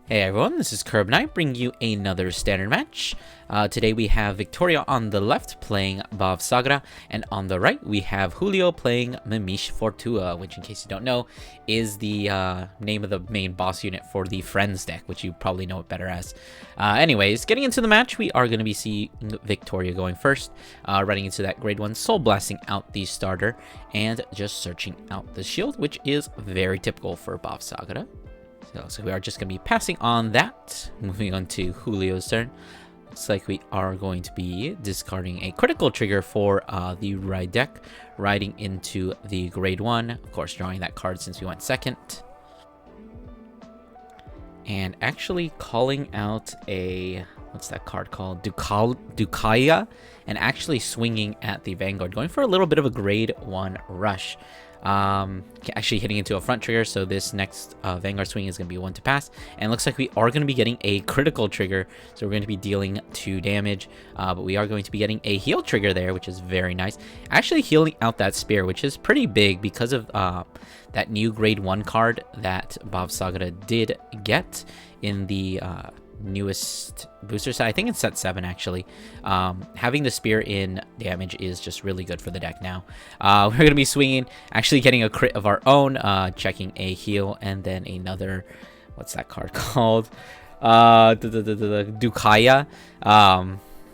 Hey everyone, this is Curb Knight bringing you another standard match. Today we have Victoria on the left playing Bavsargra, and on the right we have Julio playing MiMish Fortia, which in case you don't know is the name of the main boss unit for the Friends deck, which you probably know it better as. Anyways, getting into the match, we are going to be seeing Victoria going first, running into that grade 1 soul blasting out the starter and just searching out the shield, which is very typical for Bavsargra. So we are just going to be passing on that. Moving on to Julio's turn. Looks like we are going to be discarding a critical trigger for the right deck, riding into the grade 1. Of course, drawing that card since we went second. And actually calling out a... what's that card called? Dukaya. And actually swinging at the Vanguard. Going for a little bit of a grade 1 rush. Actually hitting into a front trigger, so this next Vanguard swing is going to be one to pass, and it looks like we are going to be getting a critical trigger, so we're going to be dealing 2 damage, but we are going to be getting a heal trigger there, which is very nice. Actually healing out that spear, which is pretty big because of that new grade 1 card that Bavsargra did get in the newest booster set. I think it's set 7 actually. Having the spear in damage is just really good for the deck now. We're going to be swinging, actually getting a crit of our own, checking a heal, and then another, what's that card called? Dukaya.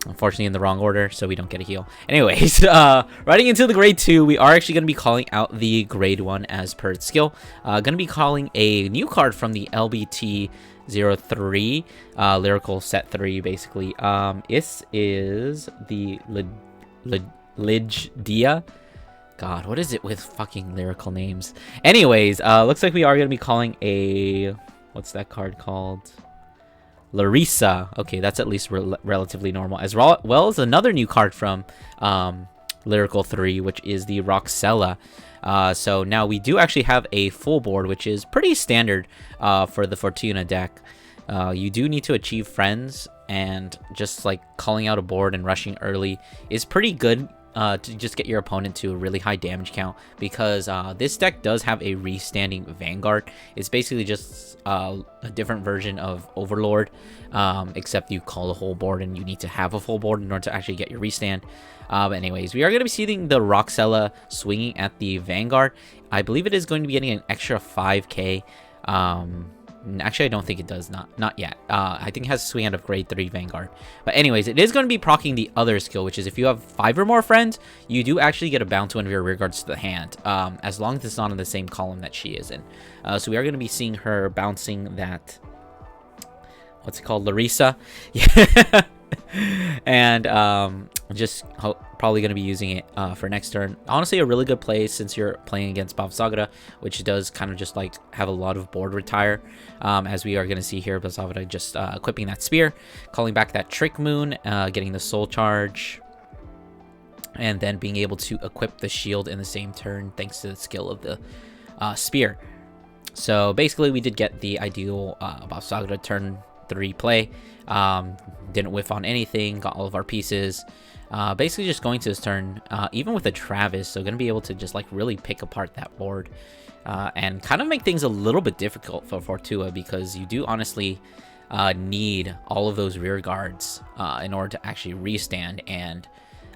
Unfortunately in the wrong order, so we don't get a heal. Anyways, riding into the grade 2, we are actually going to be calling out the grade 1 as per its skill. Going to be calling a new card from the LBT 03 lyrical set 3 basically. This is the Ligdia. God, what is it with fucking lyrical names? Anyways, looks like we are going to be calling a, what's that card called? Larissa. Okay, that's at least relatively normal, as well as another new card from lyrical 3, which is the Roxella. So now we do actually have a full board, which is pretty standard for the Fortuna deck. You do need to achieve friends, and just like calling out a board and rushing early is pretty good to just get your opponent to a really high damage count, because this deck does have a restanding Vanguard. It's basically just a different version of Overlord, except you call a whole board and you need to have a full board in order to actually get your restand. But anyways, we are going to be seeing the Roxella swinging at the Vanguard. I believe it is going to be getting an extra 5k. Actually, I don't think it does. Not yet. I think it has a swing out of grade 3 Vanguard. But anyways, it is going to be proccing the other skill, which is if you have 5 or more friends, you do actually get a bounce one of your rear guards to the hand, as long as it's not in the same column that she is in. So we are going to be seeing her bouncing that... what's it called? Larissa. Yeah. And just probably going to be using it for next turn. Honestly, a really good play since you're playing against Bavsargra, which does kind of just like have a lot of board retire, as we are going to see here. Bavsargra just equipping that spear, calling back that trick moon, getting the soul charge, and then being able to equip the shield in the same turn thanks to the skill of the spear. So basically we did get the ideal Bavsargra turn 3 play. Didn't whiff on anything, got all of our pieces. Basically just going to his turn, even with a Travis, so going to be able to just like really pick apart that board, and kind of make things a little bit difficult for Fortua, because you do honestly need all of those rear guards in order to actually restand. And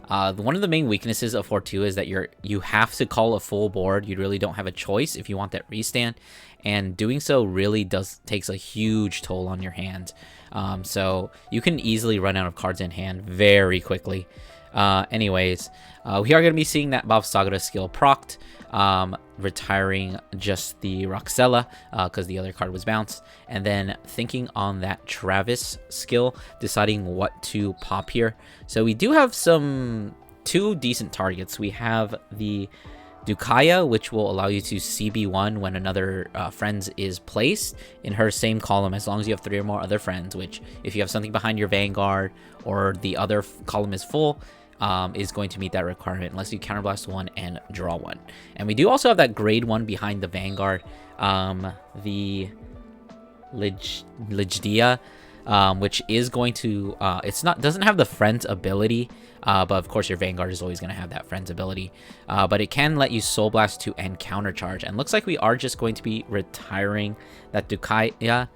one of the main weaknesses of Fortua is that you have to call a full board. You really don't have a choice if you want that restand, and doing so really takes a huge toll on your hand. So you can easily run out of cards in hand very quickly. Anyways, we are going to be seeing that Bavsargra skill procced, retiring just the Roxella because the other card was bounced, and then thinking on that Travis skill, deciding what to pop here. So we do have 2 decent targets. We have the Dukaya, which will allow you to CB1 when another friends is placed in her same column, as long as you have 3 or more other friends, which if you have something behind your Vanguard or the other column is full, is going to meet that requirement unless you counterblast 1 and draw 1. And we do also have that grade 1 behind the Vanguard, the Ligdia, which is going to doesn't have the friends ability, but of course your Vanguard is always going to have that friends ability, but it can let you soul blast 2 and counter charge. And looks like we are just going to be retiring that Dukaya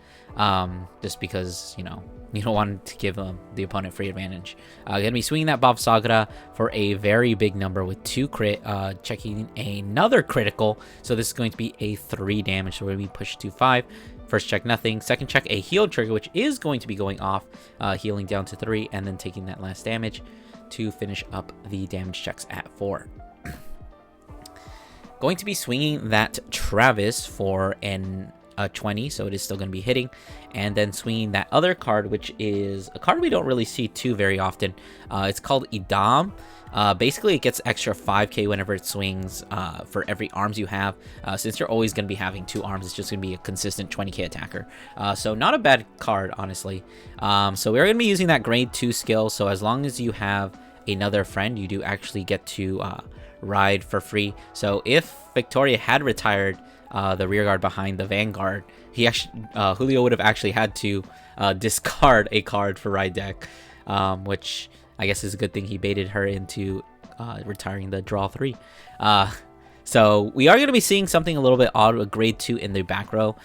just because, you know, you don't want to give the opponent free advantage. Gonna be swinging that Bavsargra for a very big number with 2 crit, checking another critical. So this is going to be a 3 damage. So we're gonna be pushed to 5. First check, nothing. Second check, a heal trigger, which is going to be going off, healing down to 3, and then taking that last damage to finish up the damage checks at 4. Going to be swinging that Travis for a 20, so it is still going to be hitting, and then swinging that other card, which is a card we don't really see too very often. It's called Idam. Basically, it gets extra 5k whenever it swings for every arms you have. Since you're always going to be having 2 arms, it's just going to be a consistent 20k attacker. So not a bad card, honestly. So we're going to be using that grade 2 skill, so as long as you have another friend, you do actually get to ride for free. So if Victoria had retired the rearguard behind the Vanguard, he actually Julio would have actually had to discard a card for ride deck, which I guess is a good thing. He baited her into retiring the draw 3. So we are going to be seeing something a little bit odd, a grade 2 in the back row.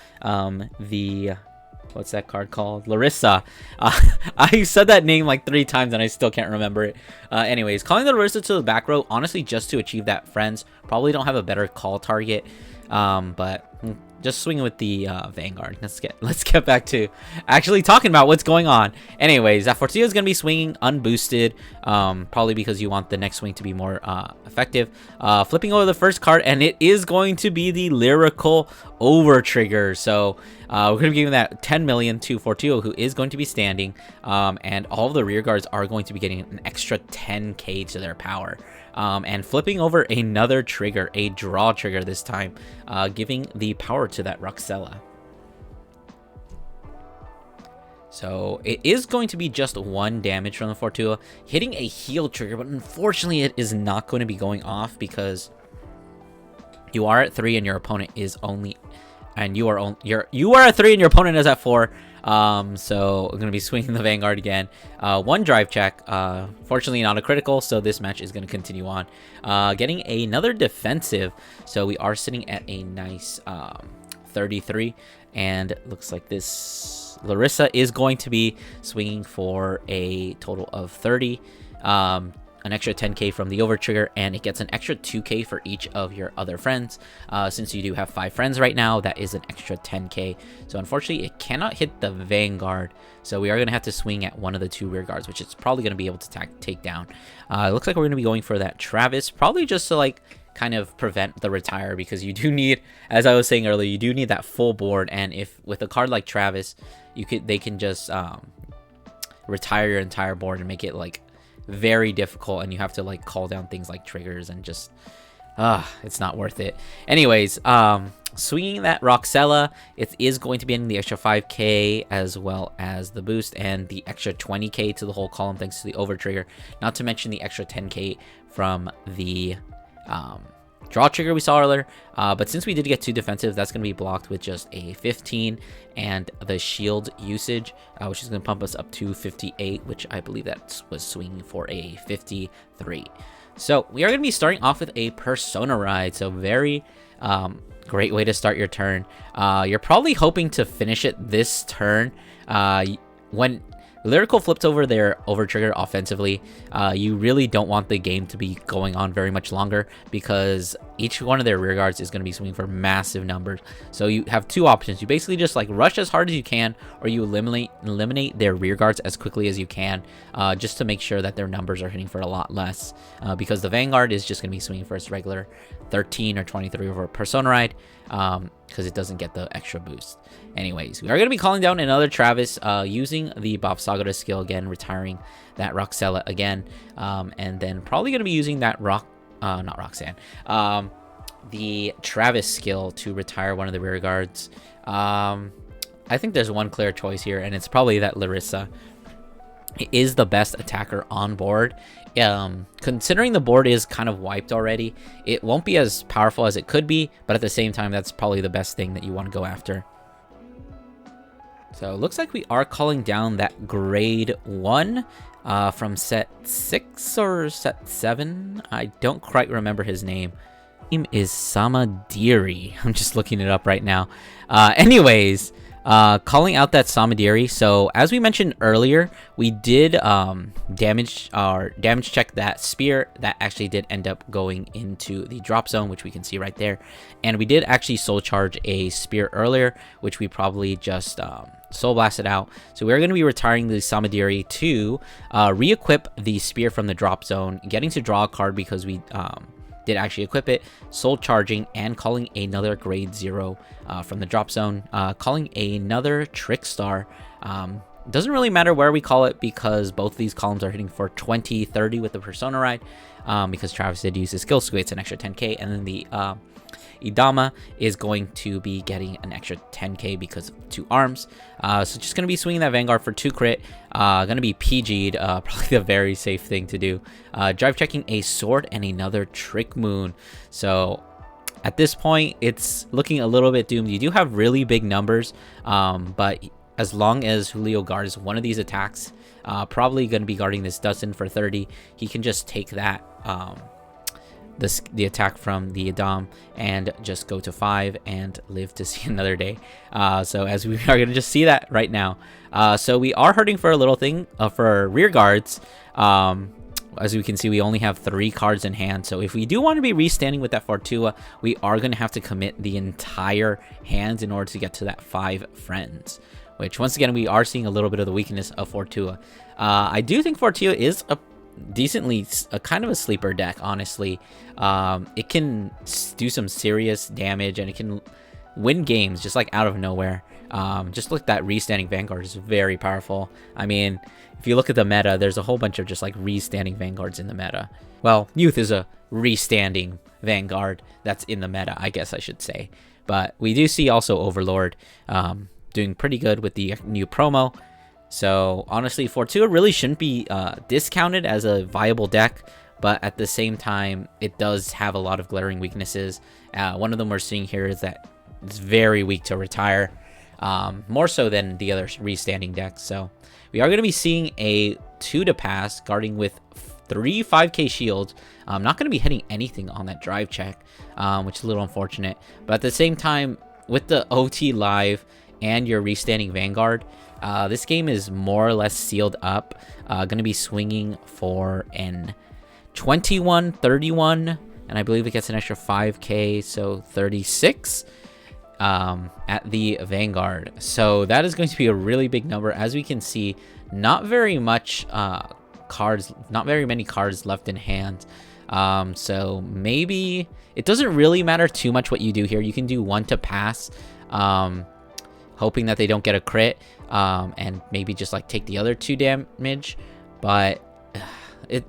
What's that card called? Larissa. I said that name like 3 times and I still can't remember it. Anyways, calling the Larissa to the back row, honestly, just to achieve that friends. Probably don't have a better call target. But just swinging with the Vanguard. Let's get back to actually talking about what's going on. Anyways, that Fortia is going to be swinging unboosted, probably because you want the next swing to be more effective. Flipping over the first card, and it is going to be the Lyrical Over Trigger. So we're going to be giving that 10 million to Fortia, who is going to be standing, and all of the rear guards are going to be getting an extra 10k to their power. And flipping over another trigger, a draw trigger this time, giving the power to that Roxella. So it is going to be just 1 damage from the Fortua, hitting a heal trigger, but unfortunately it is not going to be going off because you are at 3 and your opponent is only, and you are at 3 and your opponent is at 4. So I'm going to be swinging the Vanguard again. 1 drive check, fortunately not a critical, so this match is going to continue on. Getting another defensive, so we are sitting at a nice 33, and looks like this Larissa is going to be swinging for a total of 30. An extra 10k from the over trigger, and it gets an extra 2k for each of your other friends. Since you do have 5 friends right now, that is an extra 10k. So unfortunately it cannot hit the Vanguard, so we are going to have to swing at one of the 2 rear guards, which it's probably going to be able to take down. It looks like we're going to be going for that Travis, probably just to like kind of prevent the retire, because you do need, as I was saying earlier, you do need that full board, and if with a card like Travis, they can just retire your entire board and make it like very difficult, and you have to like call down things like triggers, and just it's not worth it. Anyways, swinging that Roxella, it is going to be in the extra 5k as well as the boost and the extra 20k to the whole column thanks to the over trigger, not to mention the extra 10k from the draw trigger we saw earlier. But since we did get 2 defensive, that's going to be blocked with just a 15 and the shield usage, which is going to pump us up to 58, which I believe that was swinging for a 53. So we are going to be starting off with a Persona Ride, so very great way to start your turn. You're probably hoping to finish it this turn. When Lyrical flipped over their over trigger offensively, you really don't want the game to be going on very much longer, because each one of their rear guards is going to be swinging for massive numbers. So you have 2 options. You basically just like rush as hard as you can, or you eliminate their rear guards as quickly as you can, just to make sure that their numbers are hitting for a lot less, because the Vanguard is just going to be swinging for its regular 13 or 23 over Persona Ride, because it doesn't get the extra boost. Anyways, we are going to be calling down another Travis, using the Bavsargra skill again, retiring that Roxella again, and then probably going to be using that not Roxanne, the Travis skill to retire one of the rear guards. I think there's one clear choice here, and it's probably that Larissa. It is the best attacker on board. Considering the board is kind of wiped already, it won't be as powerful as it could be, but at the same time, that's probably the best thing that you want to go after. So it looks like we are calling down that grade 1 from set 6 or set 7. I don't quite remember his name. His name is Samadiri. I'm just looking it up right now. Anyways, Calling out that Samadiri. So as we mentioned earlier, we did damage check that spear that actually did end up going into the drop zone, which we can see right there. And we did actually soul charge a spear earlier, which we probably just soul blasted out. So we're going to be retiring the Samadiri to re-equip the spear from the drop zone, getting to draw a card because we did actually equip it, soul charging, and calling another grade 0 from the drop zone, calling another trick star. Doesn't really matter where we call it because both of these columns are hitting for 20-30 with the persona ride, because Travis did use his skill, so it's an extra 10k, and then the Idama is going to be getting an extra 10k because of 2 arms. So just gonna be swinging that Vanguard for 2 crit. Gonna be PG'd, probably the very safe thing to do. Drive checking a sword and another trick moon. So at this point, it's looking a little bit doomed. You do have really big numbers, but as long as Julio guards one of these attacks, probably gonna be guarding this Dustin for 30. He can just take that the attack from the Adam and just go to 5 and live to see another day. So as we are going to just see that right now. So we are hurting for a little thing for our rear guards. As we can see, we only have 3 cards in hand. So if we do want to be restanding with that Fortia, we are going to have to commit the entire hand in order to get to that 5 friends. Which once again, we are seeing a little bit of the weakness of Fortia. I do think Fortia is a decently kind of a sleeper deck, honestly. It can do some serious damage and it can win games just like out of nowhere. Just look, that restanding Vanguard is very powerful. I mean, if you look at the meta, there's a whole bunch of just like restanding Vanguards in the meta. Well, Youth is a restanding Vanguard that's in the meta, I guess I should say. But we do see also Overlord doing pretty good with the new promo. So honestly, Fortia really shouldn't be discounted as a viable deck, but at the same time, it does have a lot of glaring weaknesses. One of them we're seeing here is that it's very weak to retire, more so than the other restanding decks. So we are going to be seeing a 2 to pass, guarding with 3 5k shields. I'm not going to be hitting anything on that drive check, which is a little unfortunate. But at the same time, with the OT live and your restanding Vanguard, this game is more or less sealed up. Going to be swinging for an 21, 31, and I believe it gets an extra 5k, so 36 at the Vanguard. So that is going to be a really big number. As we can see, not very much cards, not very many cards left in hand. So maybe it doesn't really matter too much what you do here. You can do 1 to pass, hoping that they don't get a crit, and maybe just like take the other 2 damage, but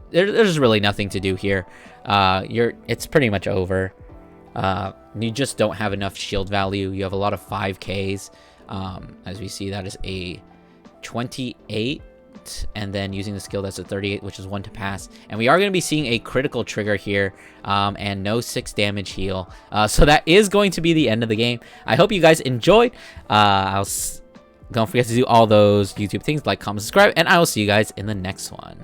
there's really nothing to do here. It's pretty much over. You just don't have enough shield value. You have a lot of 5Ks. As we see, that is a 28, and then using the skill, that's a 38, which is 1 to pass. And we are going to be seeing a critical trigger here, and no 6 damage heal. So that is going to be the end of the game. I hope you guys enjoyed. Don't forget to do all those YouTube things, like, comment, subscribe, and I will see you guys in the next one.